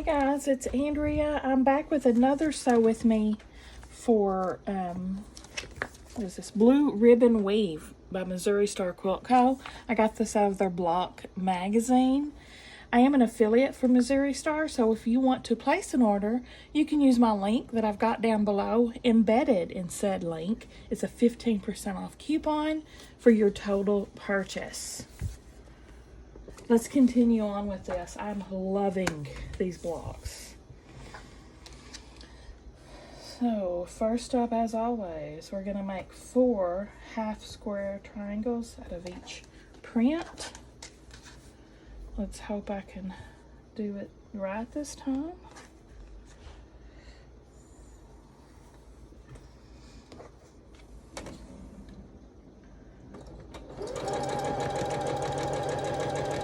guys, it's Andrea. I'm back with another Sew With Me for, what is this? Blue Ribbon Weave by Missouri Star Quilt Co. I got this out of their block magazine. I am an affiliate for Missouri Star, so if you want to place an order, you can use my link that I've got down below. Embedded in said link is a 15% off coupon for your total purchase. Let's continue on with this. I'm loving these blocks. So first up, as always, we're going to make 4 half square triangles out of each print. Let's hope I can do it right this time.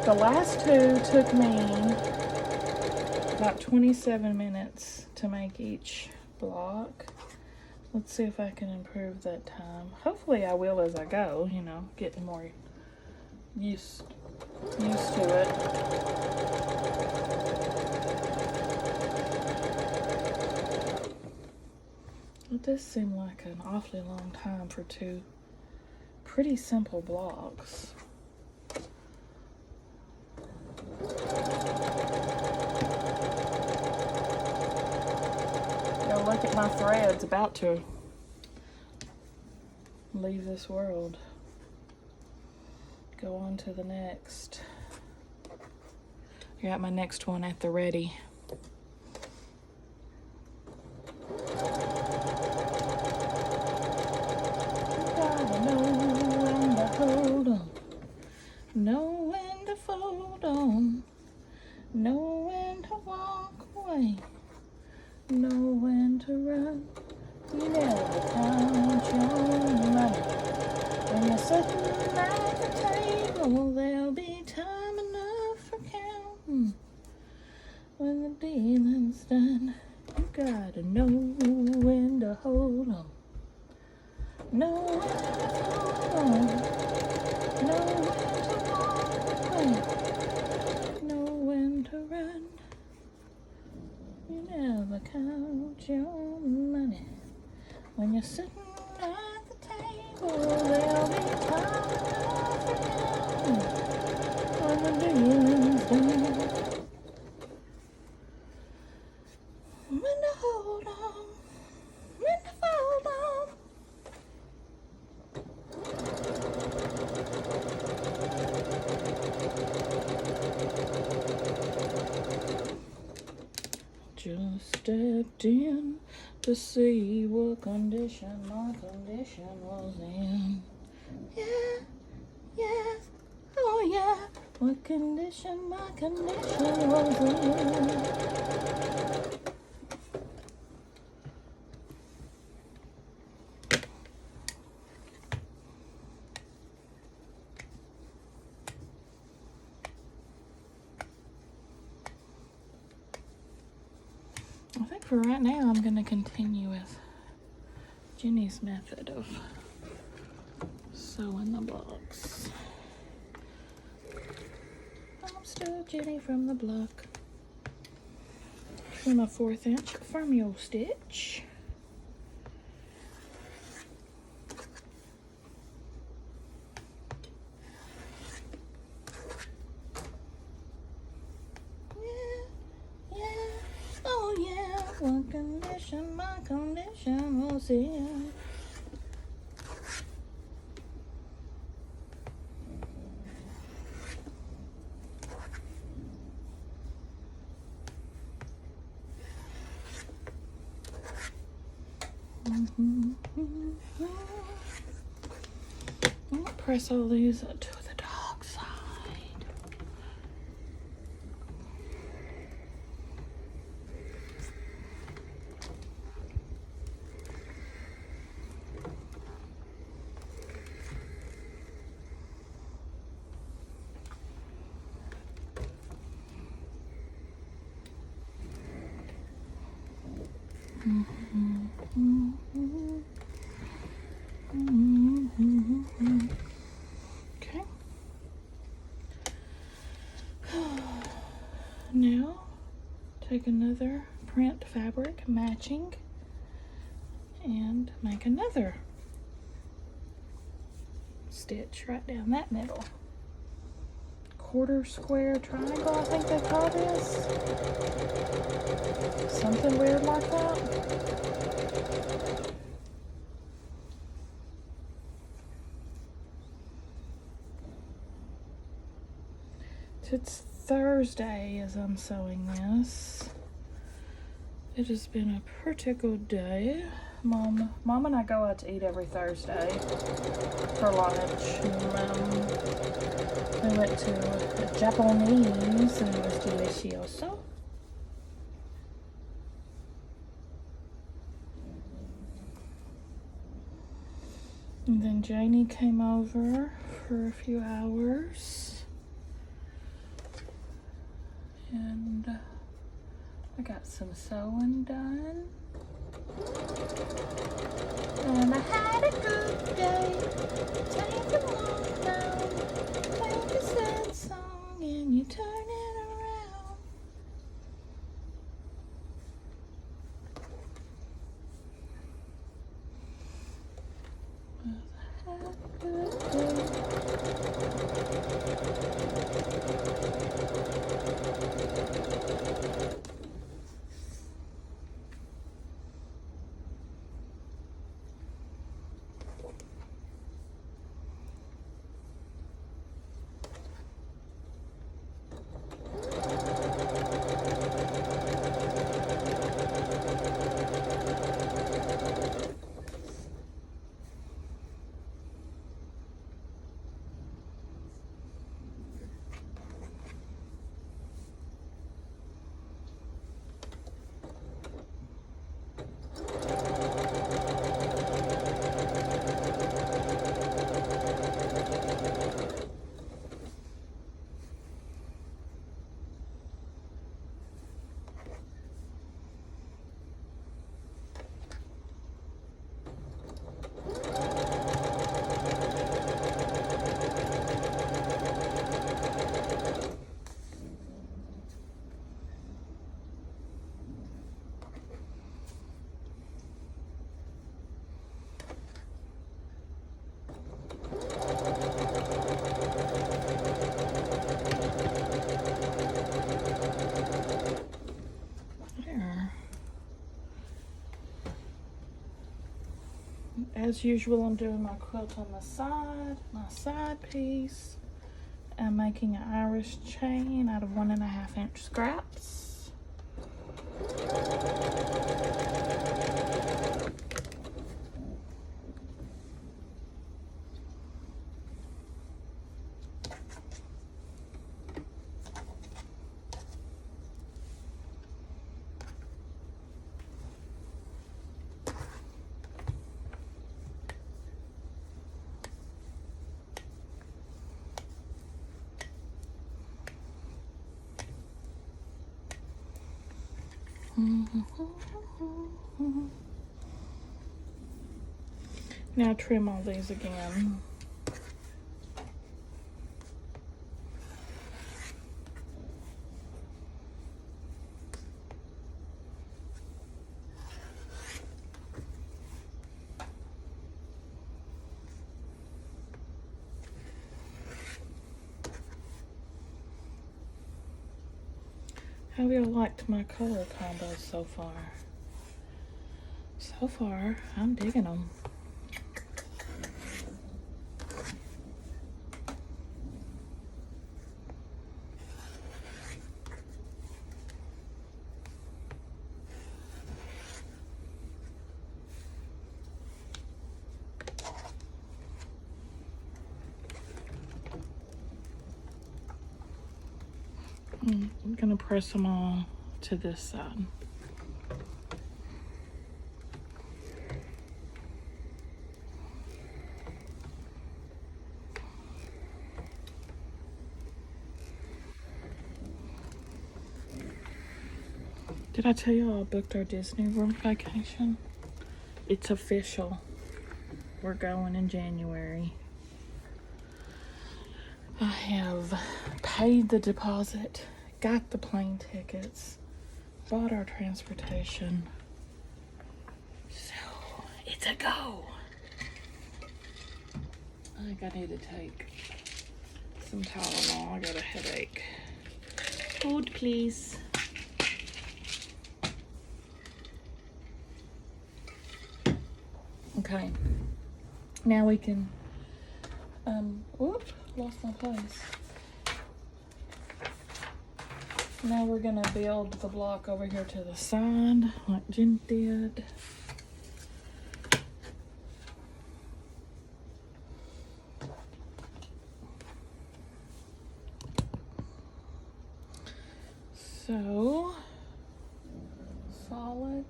The last 2 took me about 27 minutes to make each block. Let's see if I can improve that time. Hopefully I will as I go, you know, getting more used to it. It does seem like an awfully long time for 2 pretty simple blocks. Look at my threads about to leave this world. Go on to the next. I got my next one at the ready. Gotta know when to hold on, know when to fold on, know when to walk away, know when to run. You never count your money. When you're sitting at the table, there'll be time enough for counting. When the dealing's done, you gotta know when to hold on, know when to hold on, know when to walk away, know when to run. You never count your money. When you're sitting at the table, there'll be time enough for counting. When the dealing's done, when to hold on, when to fold on. Just stepped in to see what condition my condition was in. Yeah, oh yeah, what condition my condition was in. I think for right now, I'm going to continue with Jenny's method of sewing the blocks. I'm still Jenny from the block. Trim a 1/4 inch for mule stitch. What condition my condition was in. I'm gonna press all these to the dog side. Okay. Now take another print fabric matching and make another stitch right down that middle. Quarter square triangle, I think they call this. Something weird like that. It's Thursday as I'm sewing this. It has been a pretty good day. Mom and I go out to eat every Thursday for lunch. We went to Japanese and it was delicioso. And then Janie came over for a few hours. And I got some sewing done. And I had a good day. Take it on down. Take a sad song and you turn it around. I had a good day. As usual, I'm doing my quilt on the side, my side piece. I'm making an Irish chain out of 1.5 inch scraps. Now trim all these again. How have y'all liked my color combos so far? So far, I'm digging them. I'm gonna press them all to this side. Did I tell you I booked our Disney World vacation? It's official. We're going in January. I have paid the deposit, got the plane tickets, bought our transportation. So it's a go. I think I need to take some Tylenol. I got a headache. Hold, please. Okay. Now we can, whoop, lost my place. Now we're gonna build the block over here to the side, like Jen did. So, solid,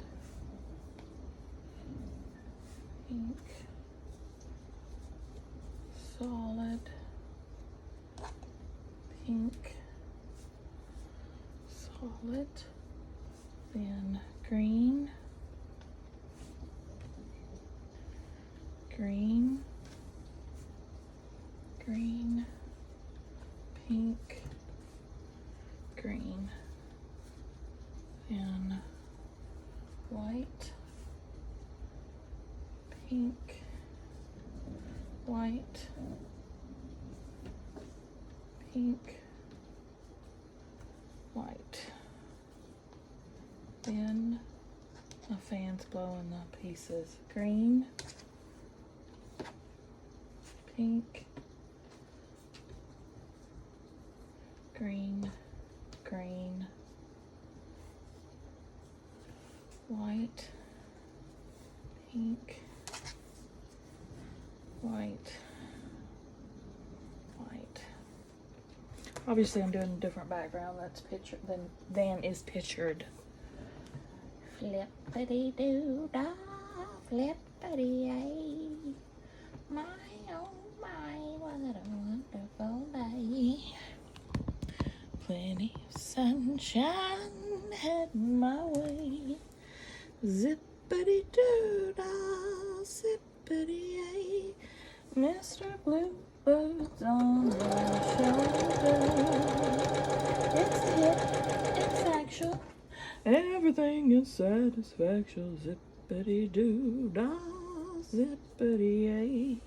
pink, solid, pink, solid, then green, green, green, pink, green, and white, pink, white, pink, white. Then my fan's blowing the pieces. Green, pink, green, green, white, pink, white, white. Obviously I'm doing a different background that's pictured than is pictured. Flippity doo dah, flippity ay. My oh my, what a wonderful day. Plenty of sunshine heading my way. Zippity doo dah, zippity ay. Mr. Bluebird's on my shoulder. It's a hit, it's actual. Everything is satisfaction. Zippity doo dah, zippity ay.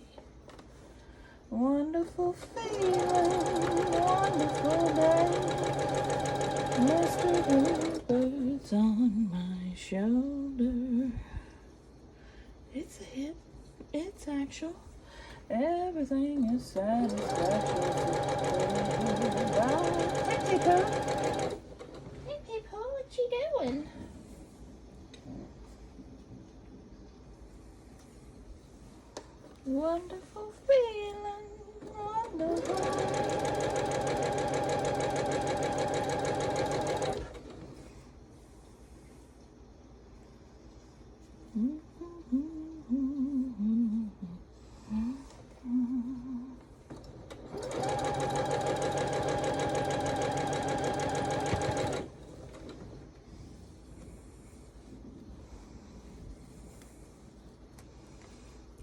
Wonderful feeling, wonderful day. Mr. Bluebird's on my shoulder. It's a hit, it's actual. Everything is satisfaction. Hey, Pooh. Hey, Pooh, what you doing? Wonderful feeling, wonderful.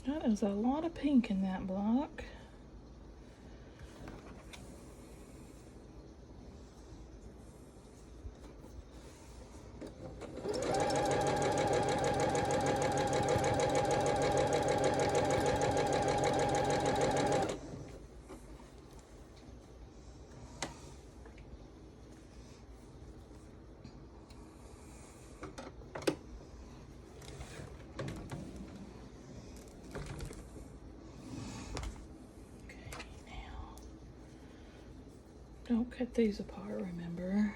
That is a lot of pink in that block. Don't cut these apart, remember.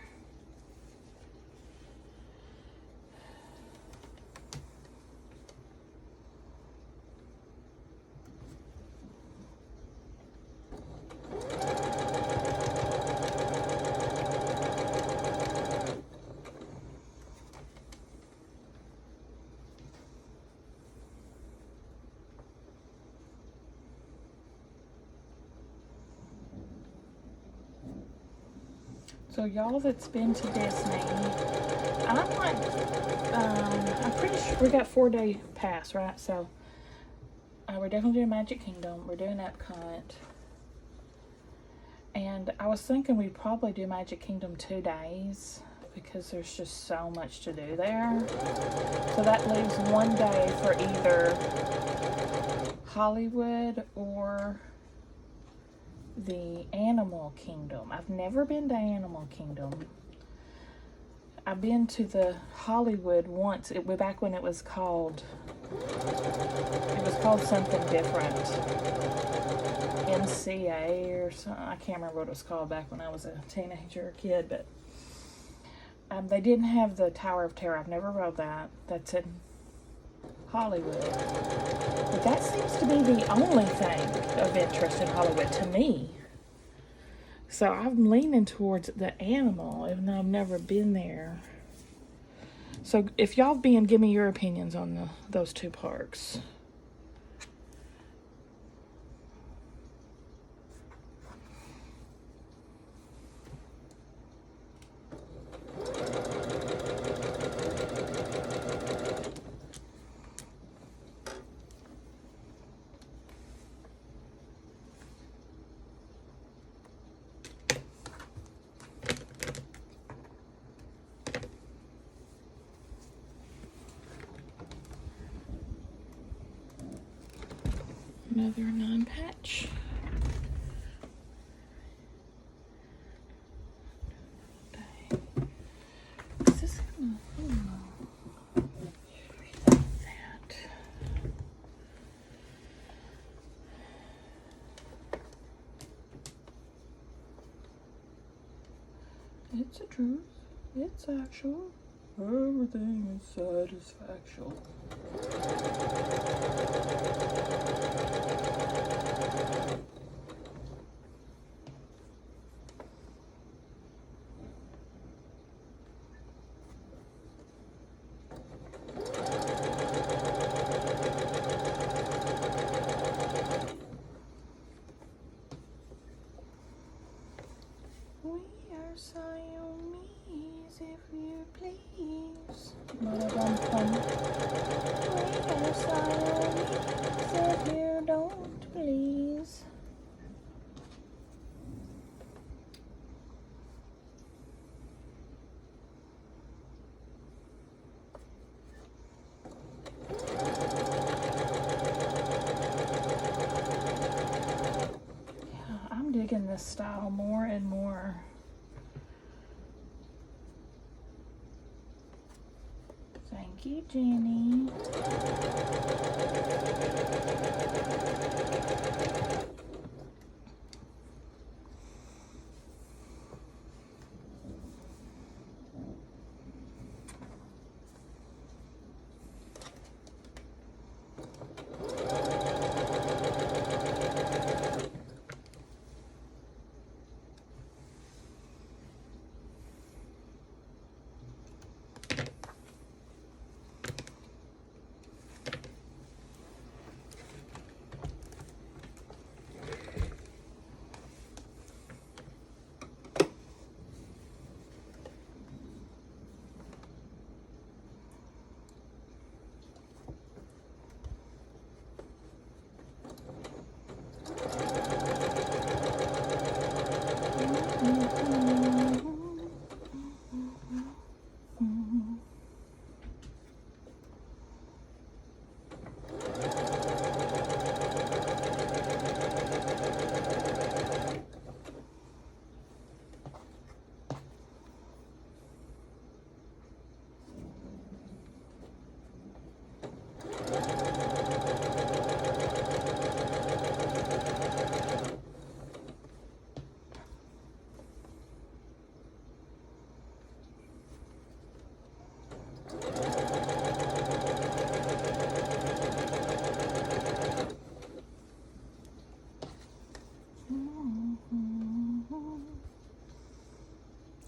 So y'all that's been to Disney, I'm like, I'm pretty sure we got 4-day pass, right? So we're definitely doing Magic Kingdom. We're doing Epcot. And I was thinking we'd probably do Magic Kingdom 2 days. because there's just so much to do there. So that leaves one day for either Hollywood or the Animal Kingdom. I've never been to Animal Kingdom. I've been to the Hollywood once. It was back when it was called something different. MCA or something. I can't remember what it was called back when I was a teenager or kid, but they didn't have the Tower of Terror. I've never rode that. That's in Hollywood. But that seems to be the only thing of interest in Hollywood to me. So I'm leaning towards the Animal, even though I've never been there. So if y'all been, give me your opinions on those two parks. Another non-patch. Is this gonna, that. It's a truth. It's actual. Everything is satisfactual. We are Siamese, if you please. Ba-da-bum-bum. We are Siamese, if you don't please. Yeah, I'm digging this style more and more. Thank you, Jenny.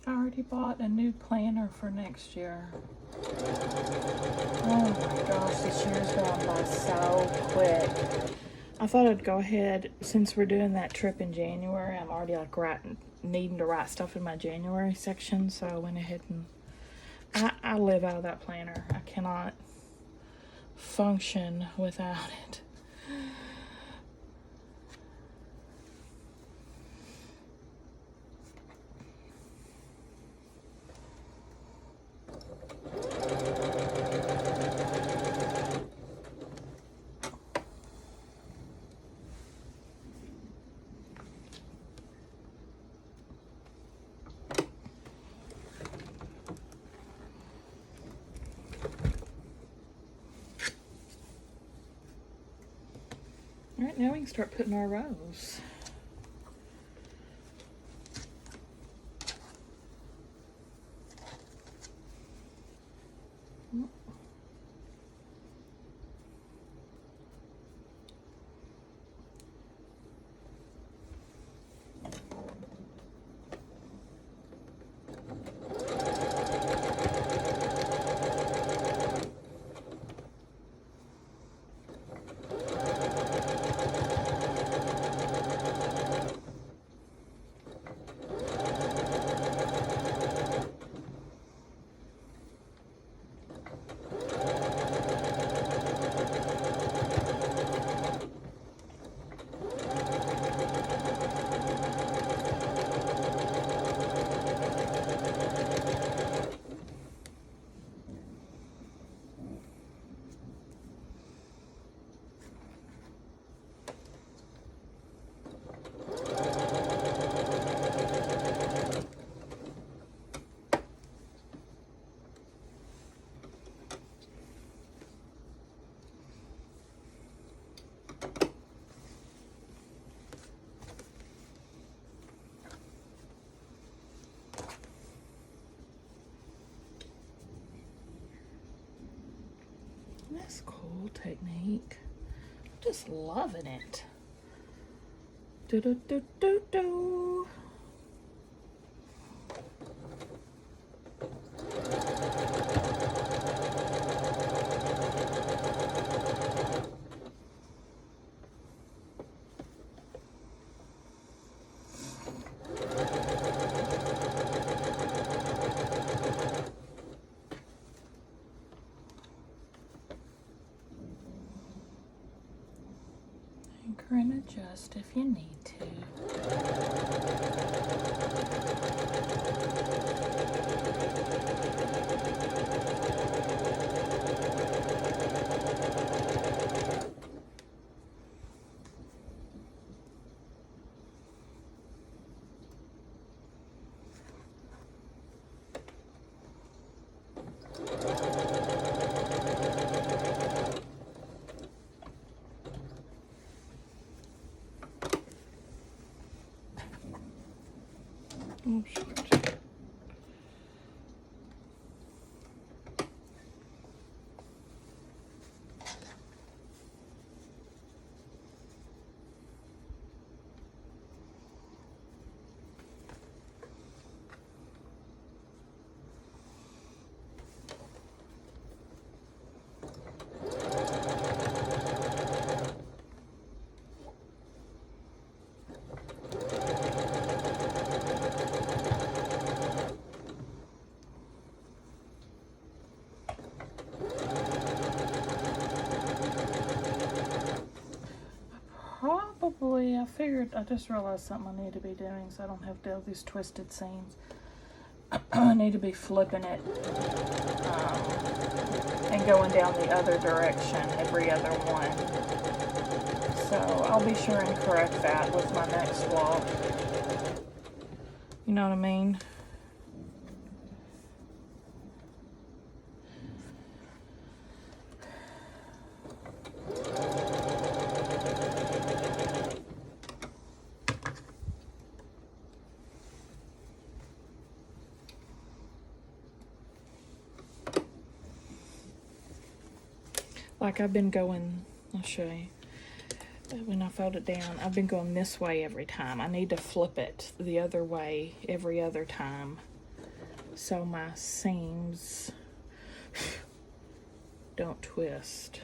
I already bought a new planner for next year. Oh my gosh, this year's gone by so quick. I thought I'd go ahead, since we're doing that trip in January, I'm already like needing to write stuff in my January section, so I went ahead and I live out of that planner. I cannot function without it. Alright, now we can start putting our rows. That's cool technique. Just loving it. Do do do do do. Anchor and adjust if you need to. Oh, shit. Probably, I just realized something I need to be doing so I don't have to have these twisted seams. I need to be flipping it and going down the other direction every other one. So I'll be sure and correct that with my next walk. You know what I mean? Like I've been going, I'll show you. When I fold it down, I've been going this way every time. I need to flip it the other way every other time so my seams don't twist.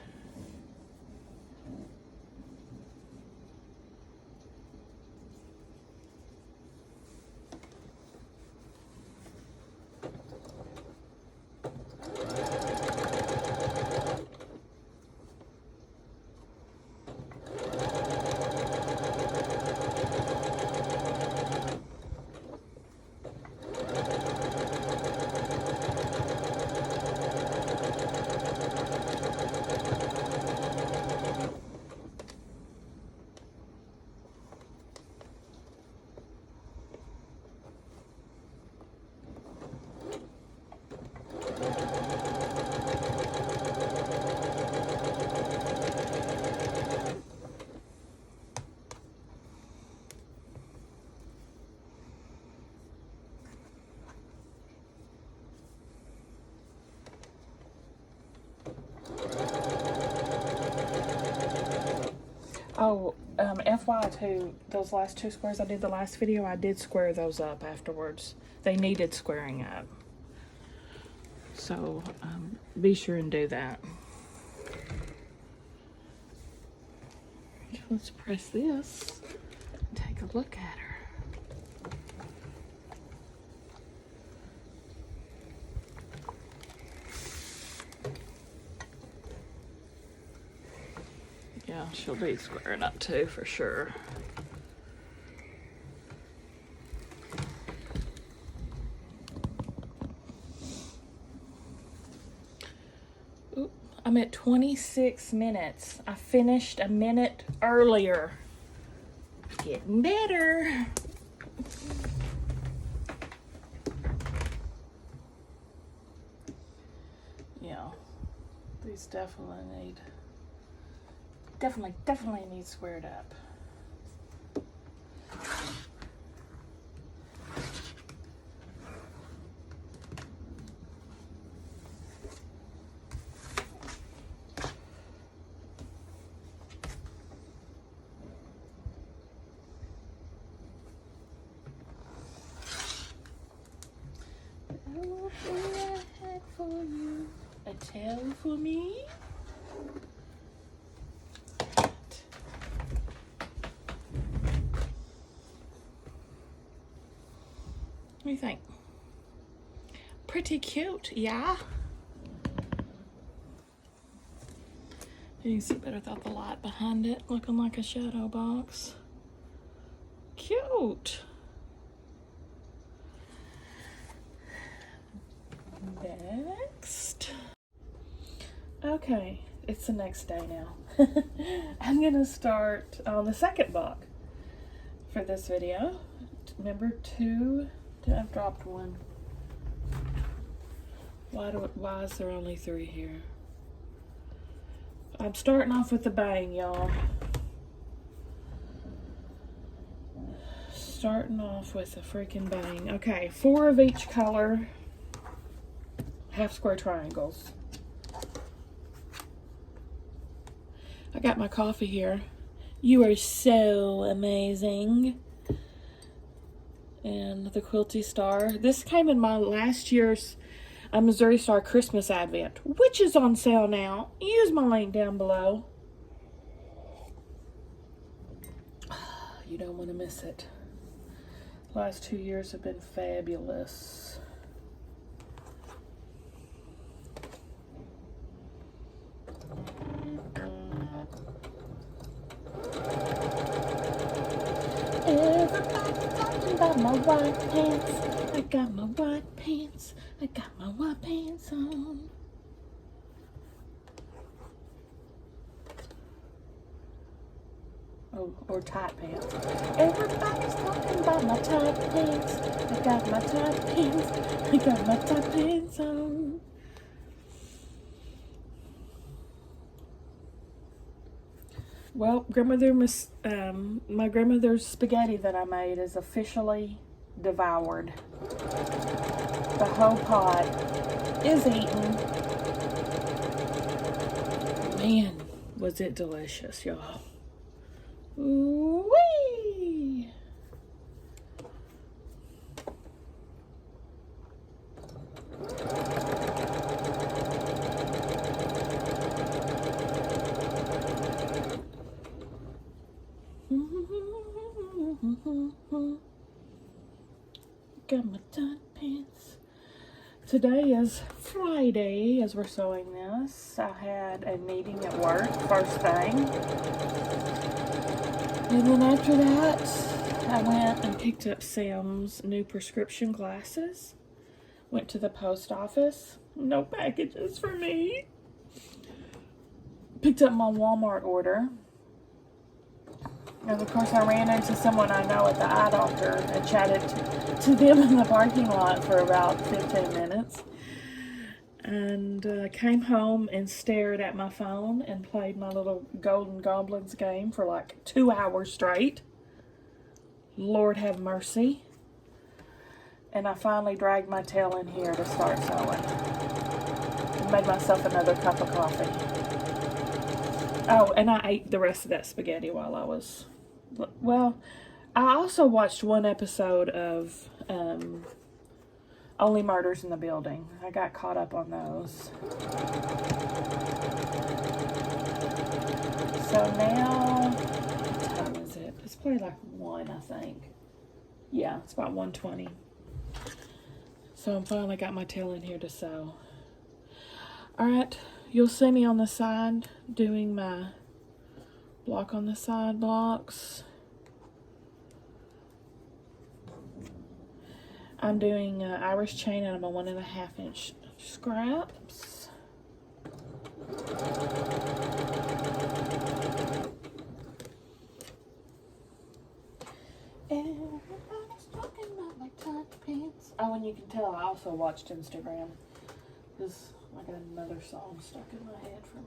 Oh, FY too, those last 2 squares I did the last video, I did square those up afterwards. They needed squaring up. So, be sure and do that. Let's press this and take a look at her. Yeah, she'll be squaring up too, for sure. Oop, I'm at 26 minutes. I finished a minute earlier. Getting better. Yeah, these definitely need squared up. For you, a tale for me. What do you think? Pretty cute, yeah? You can see better without the light behind it, looking like a shadow box. Cute. Next. Okay, it's the next day now. I'm gonna start on the second book for this video. Number 2. I've dropped one. Why is there only 3 here? I'm starting off with a bang, y'all. Starting off with a freaking bang. Okay, 4 of each color. Half square triangles. I got my coffee here. You are so amazing. And the Quilty Star. This came in my last year's Missouri Star Christmas Advent, which is on sale now. Use my link down below. You don't want to miss it. The last 2 years have been fabulous. Everybody talking about my white pants. I got my white pants. I got my white pants on. Oh, or tight pants. Everybody's talking about my tight pants. I got my tight pants. I got my tight pants on. Well, my grandmother's spaghetti that I made is officially devoured. The whole pot is eaten. Man, was it delicious, y'all. Whee! Got my tight pants. Today is Friday as we're sewing this. I had a meeting at work first thing. And then after that, I went and picked up Sam's new prescription glasses. Went to the post office. No packages for me. Picked up my Walmart order. And of course I ran into someone I know at the eye doctor and chatted to them in the parking lot for about 15 minutes. And came home and stared at my phone and played my little Golden Goblins game for like 2 hours straight. Lord have mercy. And I finally dragged my tail in here to start sewing. And made myself another cup of coffee. Oh, and I ate the rest of that spaghetti while I was, well, I also watched one episode of Only Murders in the Building. I got caught up on those. So now, what time is it? It's probably like 1, I think. Yeah, it's about 1:20. So I'm finally got my tail in here to sew. Alright, you'll see me on the side doing my block on the side blocks. I'm doing Irish chain out of my 1.5 inch scraps. Everybody's talking about my tight pants. Oh, and you can tell I also watched Instagram, because I got another song stuck in my head from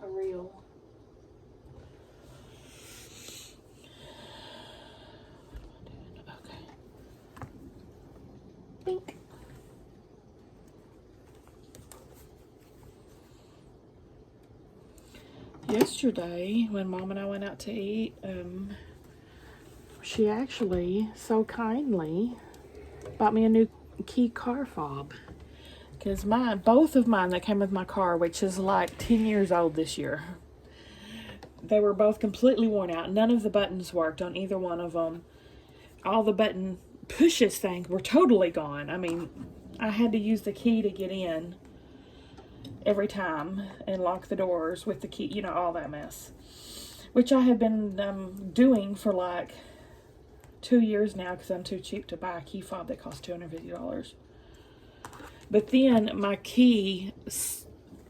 a reel. Okay. Bink. Yesterday, when Mom and I went out to eat, she actually so kindly bought me a new key car fob. Because both of mine that came with my car, which is like 10 years old this year, they were both completely worn out. None of the buttons worked on either one of them. All the button pushes things were totally gone. I mean, I had to use the key to get in every time and lock the doors with the key, you know, all that mess. Which I have been doing for like 2 years now, because I'm too cheap to buy a key fob that costs $250. But then my key,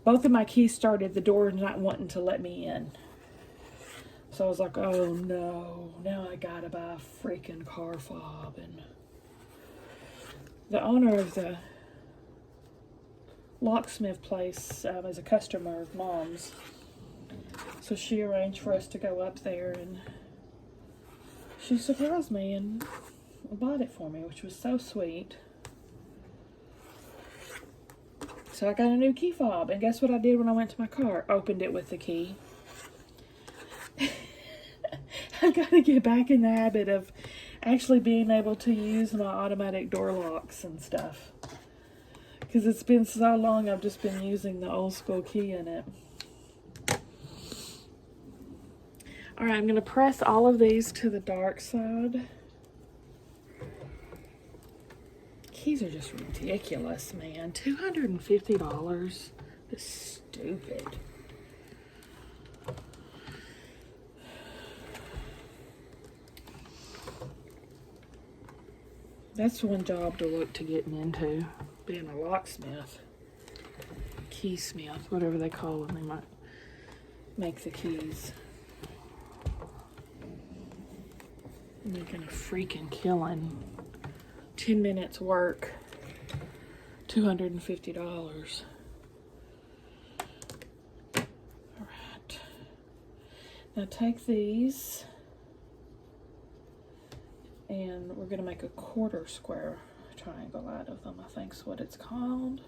both of my keys started the door not wanting to let me in. So I was like, oh no, now I gotta buy a freaking car fob. And the owner of the locksmith place is a customer of Mom's. So she arranged for us to go up there, and she surprised me and bought it for me, which was so sweet. So I got a new key fob, and guess what I did when I went to my car? Opened it with the key. I gotta get back in the habit of actually being able to use my automatic door locks and stuff. Because it's been so long I've just been using the old school key in it. Alright, I'm going to press all of these to the dark side. Keys are just ridiculous, man. $250 is stupid. That's one job to look to getting into, being a locksmith, keysmith, whatever they call them. They might make the keys. Making a freaking killing. 10 minutes work, $250. All right. Now take these, and we're gonna make a quarter square triangle out of them, I think's what it's called.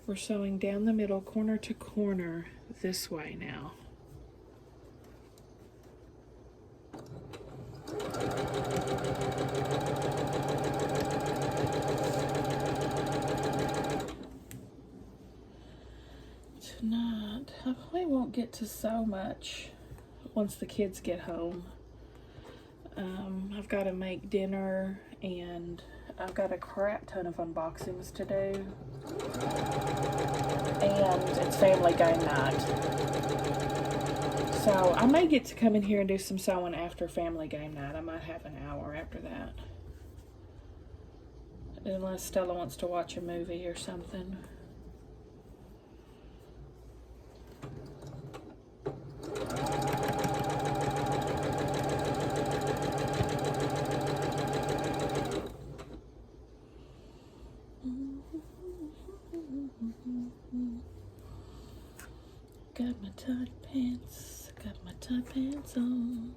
We're sewing down the middle, corner to corner, this way now. Tonight, I probably won't get to sew much once the kids get home. I've got to make dinner, and I've got a crap ton of unboxings to do, and it's family game night. So I may get to come in here and do some sewing after family game night. I might have an hour after that, unless Stella wants to watch a movie or something. Got my tight pants on.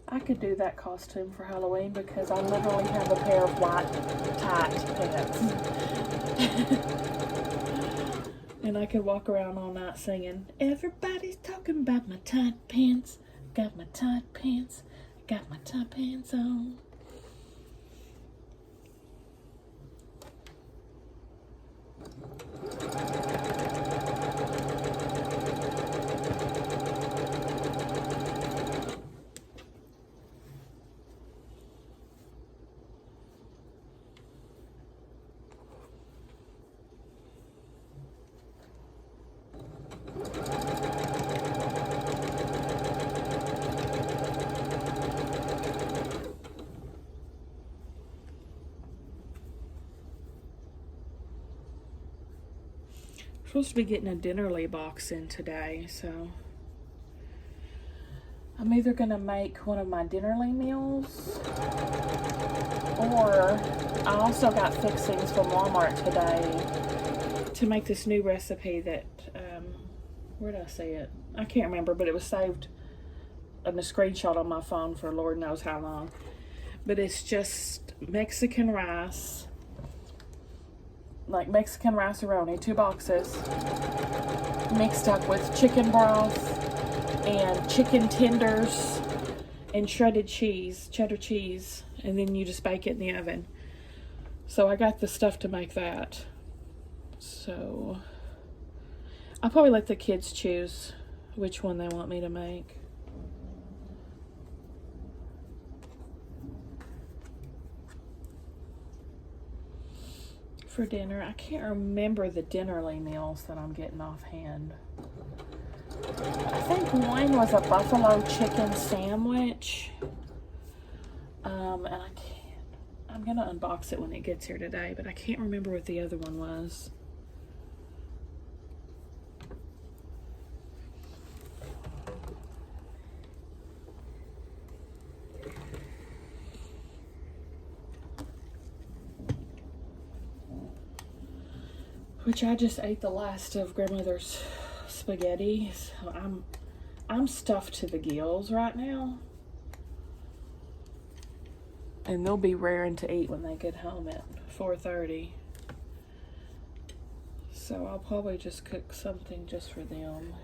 I could do that costume for Halloween because I literally have a pair of white tight pants. And I could walk around all night singing, everybody's talking about my tight pants. Got my tight pants. Got my tight pants on. Supposed to be getting a Dinnerly box in today, so I'm either gonna make one of my Dinnerly meals, or I also got fixings from Walmart today to make this new recipe that where did I see it? I can't remember, but it was saved in a screenshot on my phone for Lord knows how long. But it's just Mexican rice, like Mexican rice-a-roni, 2 boxes, mixed up with chicken broth and chicken tenders and shredded cheese, cheddar cheese, and then you just bake it in the oven. So I got the stuff to make that. So I'll probably let the kids choose which one they want me to make. For dinner, I can't remember the Dinnerly meals that I'm getting offhand. I think one was a buffalo chicken sandwich. And I'm gonna unbox it when it gets here today, but I can't remember what the other one was. Which I just ate the last of grandmother's spaghetti, so I'm stuffed to the gills right now. And they'll be raring to eat when they get home at 4:30. So I'll probably just cook something just for them.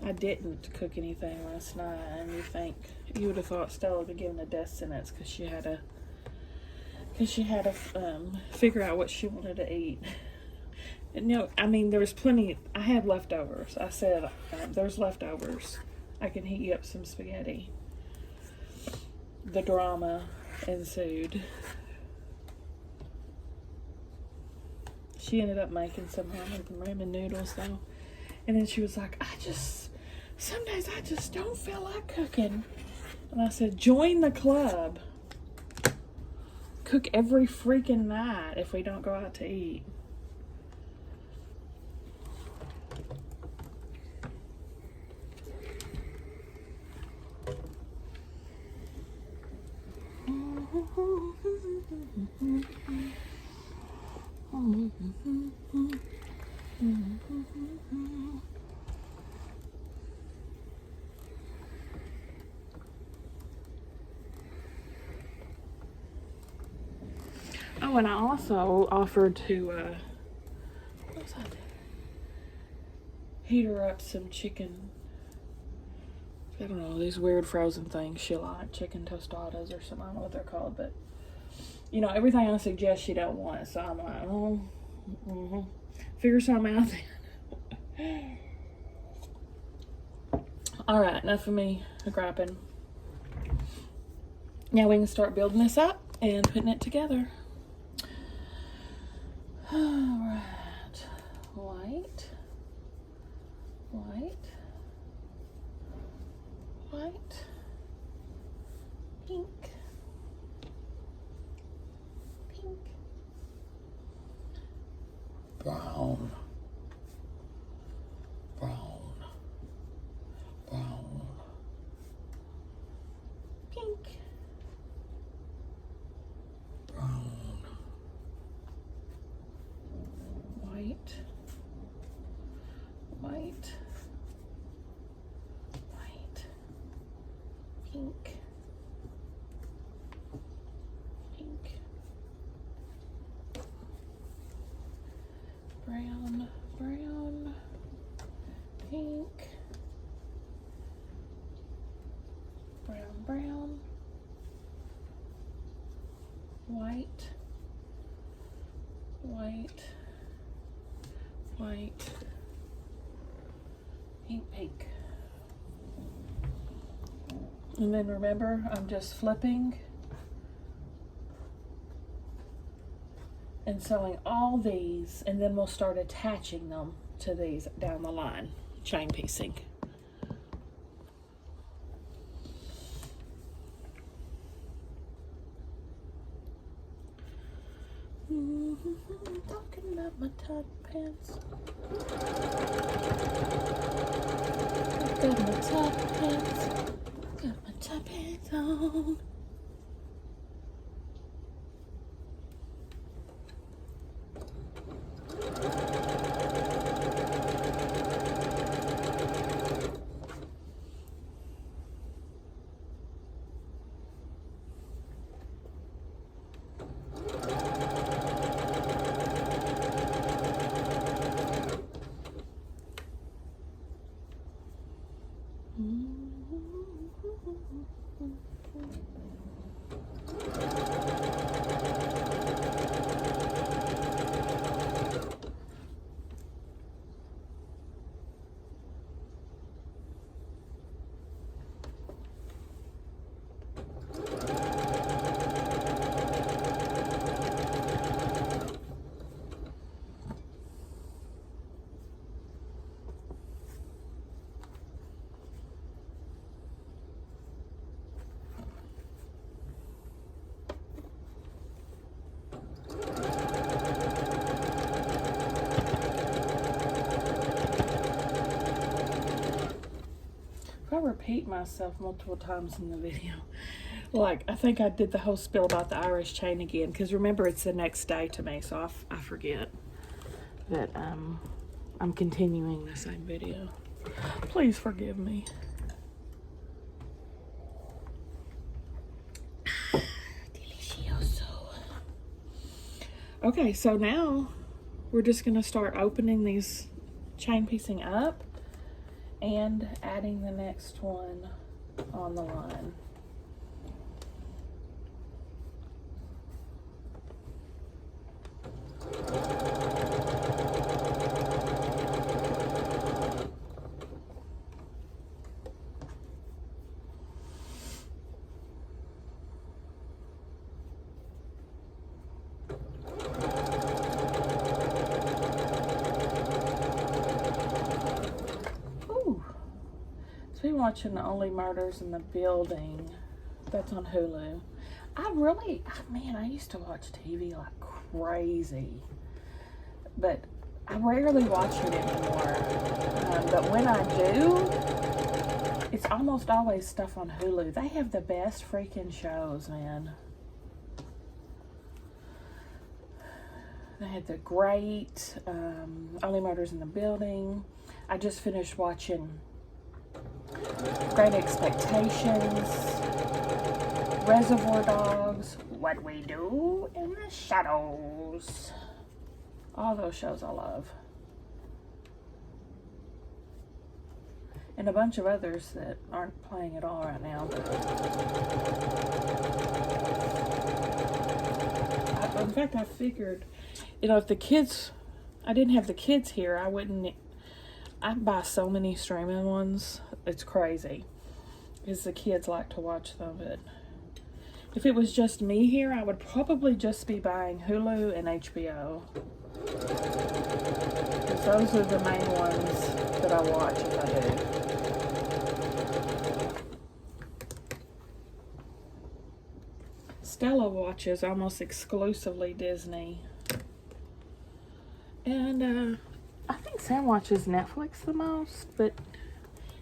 I didn't cook anything last night, and you would have thought Stella would be given a death sentence because she had to figure out what she wanted to eat. And I mean, there was plenty. I had leftovers. I said, there's leftovers. I can heat you up some spaghetti. The drama ensued. She ended up making some ramen noodles though, and then she was like, some days I just don't feel like cooking. And I said, join the club. Cook every freaking night if we don't go out to eat. Oh, and I also offered to, what was I doing? Heat her up some chicken. I don't know, these weird frozen things she likes, chicken tostadas or something. I don't know what they're called, but everything I suggest she don't want. So I'm like, figure something out then. All right, enough of me griping. Now we can start building this up and putting it together. All right, white, pink, brown, pink, brown, white, pink, pink, brown, brown, pink, brown, brown, white, white, white, pink, pink. And then remember, I'm just flipping and sewing all these, and then we'll start attaching them to these down the line, chain piecing. Talking about my tight pants. Got my tight pants. Got my tight pants on. If I repeat myself multiple times in the video, like I think I did the whole spiel about the Irish chain again, because remember it's the next day to me, so I forget that I'm continuing the same video. Please forgive me. Delicioso. Okay, so now we're just gonna start opening these chain piecing up and adding the next one on the line. Been watching The Only Murders in the Building. That's on Hulu. Man, I used to watch TV like crazy, but I rarely watch it anymore. But when I do, it's almost always stuff on Hulu. They have the best freaking shows, man. They had the great Only Murders in the Building. I just finished watching Great Expectations, Reservoir Dogs, What We Do in the Shadows. All those shows I love. And a bunch of others that aren't playing at all right now. In fact, I figured, if the kids, I didn't have the kids here, I'd buy so many streaming ones. It's crazy. Because the kids like to watch them. But if it was just me here, I would probably just be buying Hulu and HBO. Because those are the main ones that I watch if I do. Stella watches almost exclusively Disney. And I think Sam watches Netflix the most, but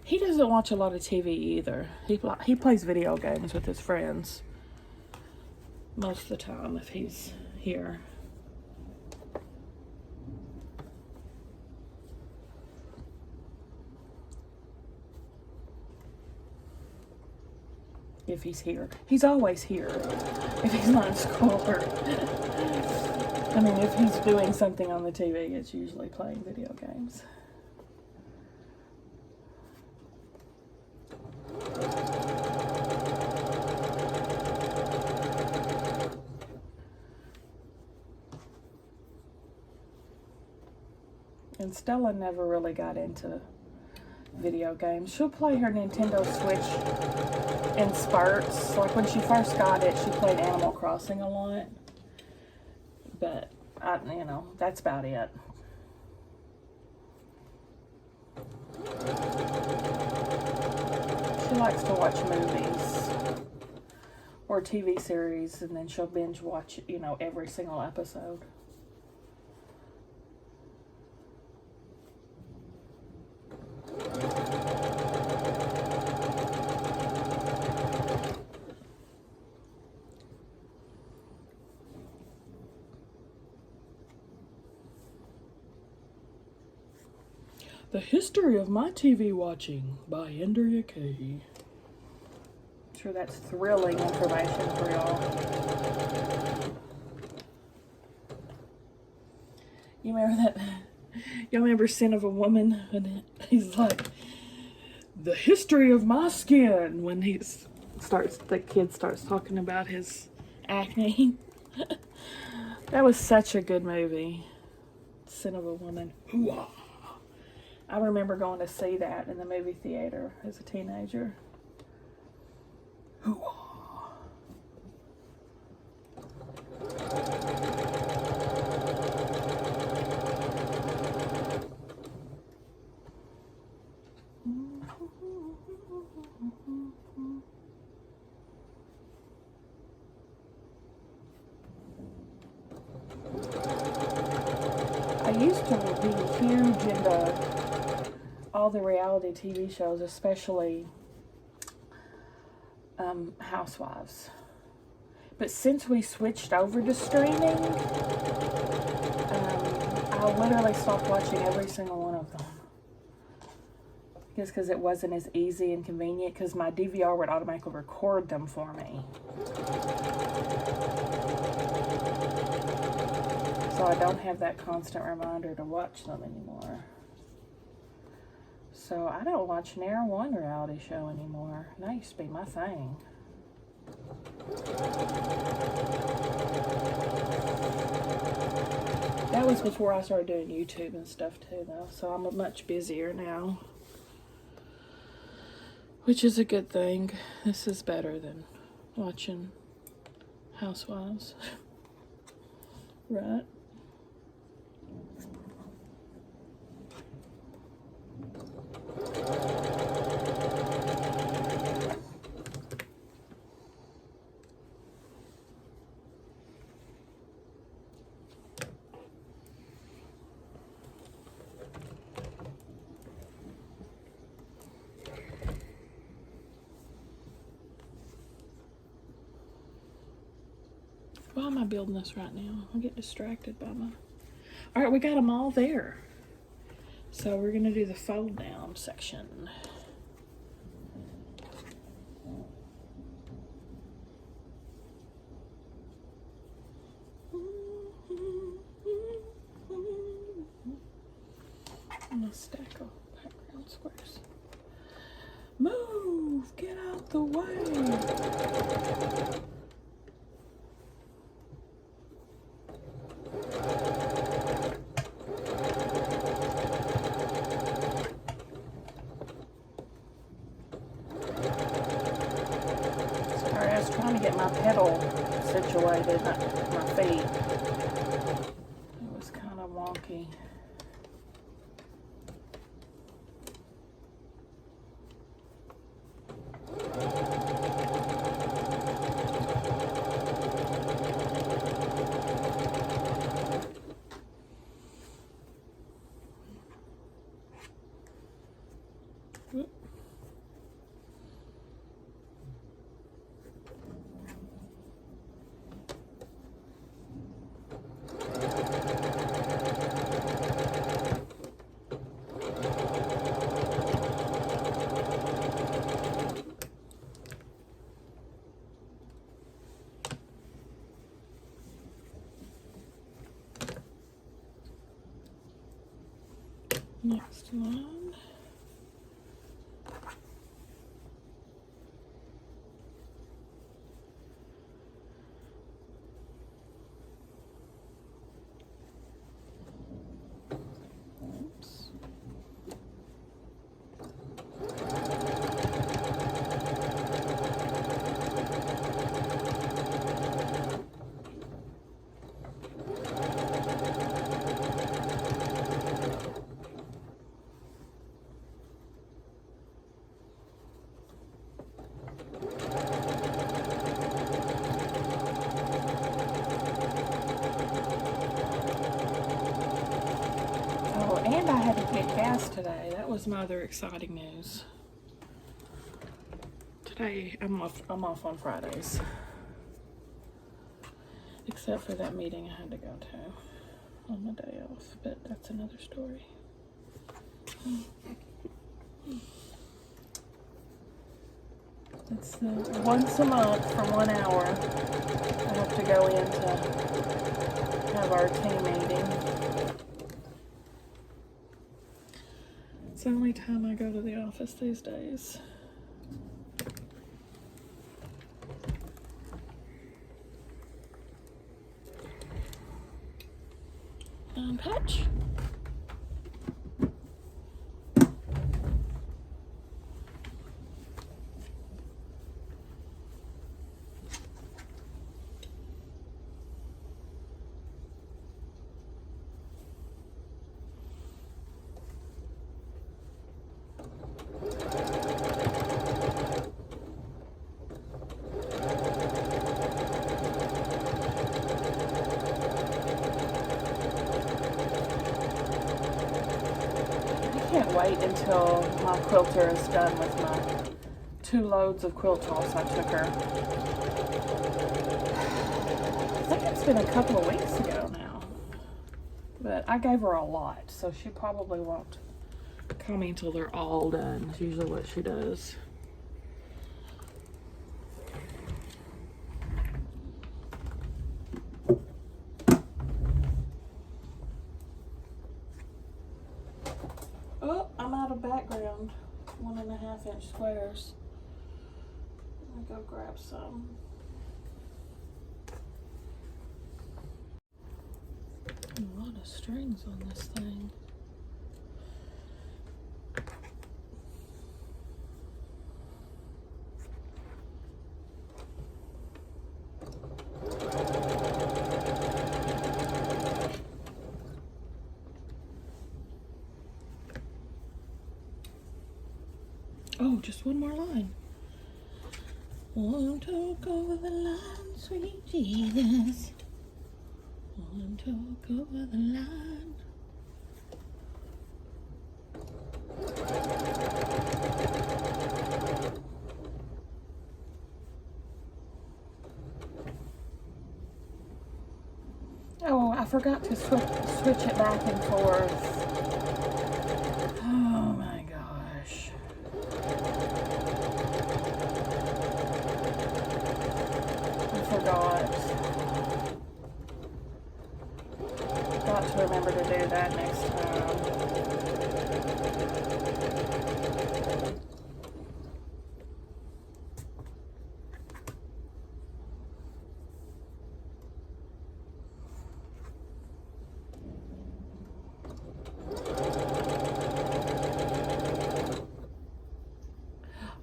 he doesn't watch a lot of TV either. He plays video games with his friends most of the time if he's here. if he's here. He's always here if he's not in school or I mean, if he's doing something on the TV, it's usually playing video games. And Stella never really got into video games. She'll play her Nintendo Switch in spurts. Like when she first got it, she played Animal Crossing a lot. But, you know, that's about it. She likes to watch movies or TV series, and then she'll binge watch, you know, every single episode. The History of My TV Watching by Andrea Kay. I'm sure that's thrilling information for y'all. You remember that? Y'all remember Sin of a Woman? And he's like, the history of my skin, when the kid starts talking about his acne. That was such a good movie. Sin of a Woman. Hoo-ah. I remember going to see that in the movie theater as a teenager. Hoo-ah. I used to be huge into all the reality TV shows, especially Housewives. But since we switched over to streaming, I literally stopped watching every single one of them. Just because it wasn't as easy and convenient, because my DVR would automatically record them for me. So I don't have that constant reminder to watch them anymore. So I don't watch near one reality show anymore. That used to be my thing. That was before I started doing YouTube and stuff too, though. So I'm much busier now, which is a good thing. This is better than watching Housewives. Right? Why am I building this right now? I get distracted by my... Alright, we got them all there. So we're going to do the fold down section. I'm going to stack of background squares. Move! Get out the way! My pedal situated, not my feet. It was kind of wonky. Next one. Oops. Oh, and I had to get gas today. That was my other exciting news. Today I'm off on Fridays. Except for that meeting I had to go to on my day off, but that's another story. It's once a month for 1 hour. I have to go in to have our team meeting. It's the only time I go to the office these days. Patch. I can't wait until my quilter is done with my 2 loads of quilt toss I took her. I think it's been a couple of weeks ago now. But I gave her a lot, so she probably won't call me until they're all done. That's usually what she does. Oh, I'm out of background. 1.5 inch squares. I'll go grab some. A lot of strings on this thing. Oh, just one more line. Won't talk over the line, sweet Jesus. Won't talk over the line. Oh, I forgot to switch it back and forth. Oh my gosh. I forgot. Got to remember to do that next time.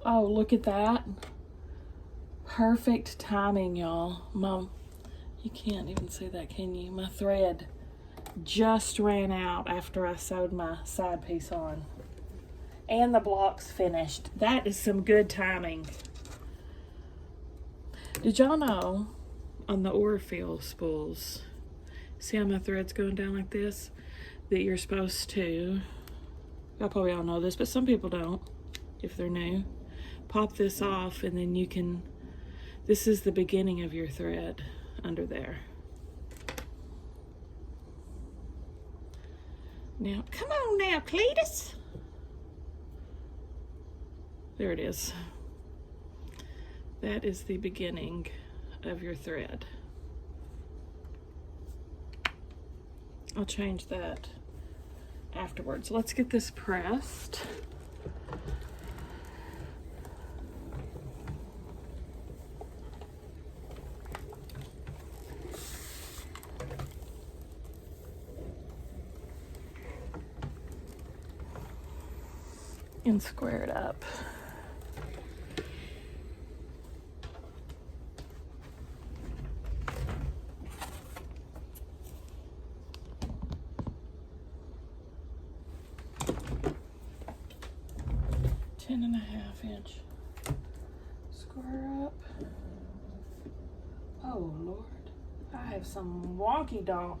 Oh, look at that. Perfect timing, y'all. Mom, you can't even see that, can you? My thread just ran out after I sewed my side piece on. And the block's finished. That is some good timing. Did y'all know on the Orfeel spools, see how my thread's going down like this? That you're supposed to, y'all probably all know this, but some people don't if they're new. Pop this off and then you can, this is the beginning of your thread under there. Now, come on now, Cletus. There it is. That is the beginning of your thread. I'll change that afterwards. Let's get this pressed. And square it up. Ten and a half inch square up. Oh Lord, I have some wonky donk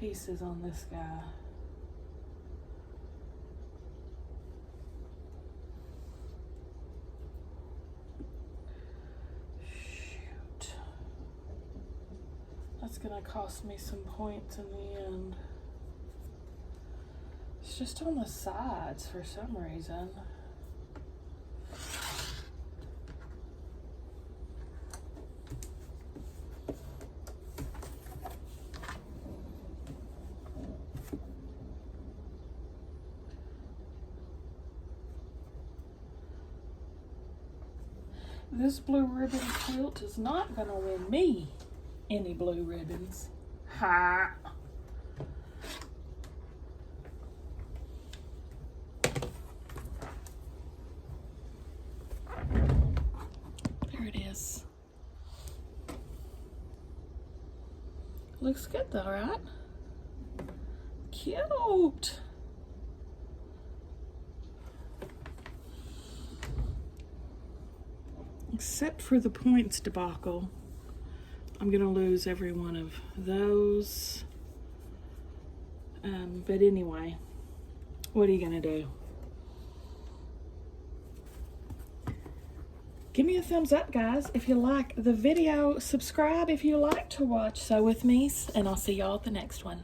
pieces on this guy. Shoot. That's gonna cost me some points in the end. It's just on the sides for some reason. This blue ribbon quilt is not gonna win me any blue ribbons. Ha! There it is. Looks good though, right? Cute! Except for the points debacle. I'm gonna lose every one of those. But anyway, what are you gonna do? Give me a thumbs up, guys, if you like the video. Subscribe if you like to watch Sew With Me, and I'll see y'all at the next one.